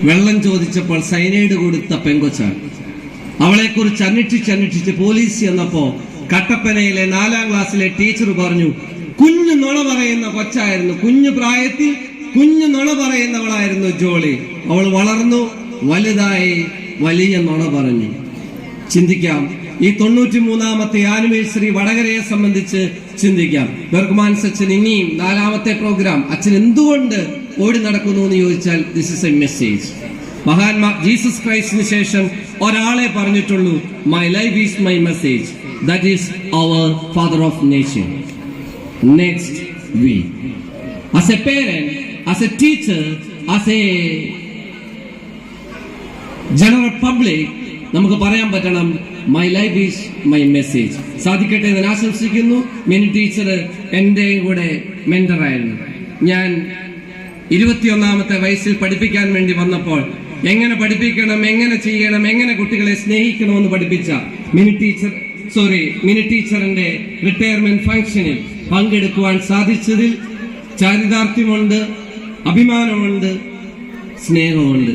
വെള്ളം ചോദിച്ചപ്പോൾ സൈനൈഡ് കൊടുത്ത പെങ്കൊച്ചാണ്. അവളെക്കുറിച്ച് അന്വേഷിച്ച് പോലീസ് ചെന്നപ്പോ കട്ടപ്പനയിലെ 4ാം ക്ലാസ്സിലെ ടീച്ചർ പറഞ്ഞു, കുഞ്ഞു നുണ പറയുന്ന കൊച്ചായിരുന്നു, കുഞ്ഞു പ്രായത്തിൽ കുഞ്ഞു നുണ പറയുന്നവളായിരുന്നു ജോളി. അവൾ വളർന്നു വലുതായി വലിയ നുണ പറഞ്ഞു. ചിന്തിക്കാം, ഈ 93ാമത്തെ ആനിവേഴ്സറി വടകരയെ സംബന്ധിച്ച് ചിന്തിക്കാം. ബെർഗ്മാൻ അച്ഛൻ ഇനിയും 4ാമത്തെ പ്രോഗ്രാം അച്ഛൻ എന്തുകൊണ്ട് ഓടി നടക്കുന്നു എന്ന് ചോദിച്ചാൽ this is a message. Mahatma Jesus ക്രൈസ്റ്റിന് ശേഷം ഒരാളെ പറഞ്ഞിട്ടുള്ളൂ, my life is my message. That is our father of nation. Next we as a parent, as a teacher, as a general public നമുക്ക് പറയാൻ പറ്റണം, my life is my message. സാധിക്കട്ടെ എന്ന് ആശംസിക്കുന്നു. മിനി ടീച്ചർ എൻ്റെ കൂടെ മെന്ററായിരുന്നു. ഞാൻ 21ാമത്തെ വയസ്സിൽ പഠിപ്പിക്കാൻ വേണ്ടി വന്നപ്പോൾ എങ്ങനെ പഠിപ്പിക്കണം, എങ്ങനെ ചെയ്യണം, എങ്ങനെ കുട്ടികളെ സ്നേഹിക്കണമെന്ന് പഠിപ്പിച്ച മിനി ടീച്ചറിന്റെ റിട്ടയർമെന്റ് ഫംഗ്ഷനിൽ പങ്കെടുക്കുവാൻ സാധിച്ചതിൽ ചാരിതാർത്ഥ്യമുണ്ട്, അഭിമാനമുണ്ട്, സ്നേഹമുണ്ട്.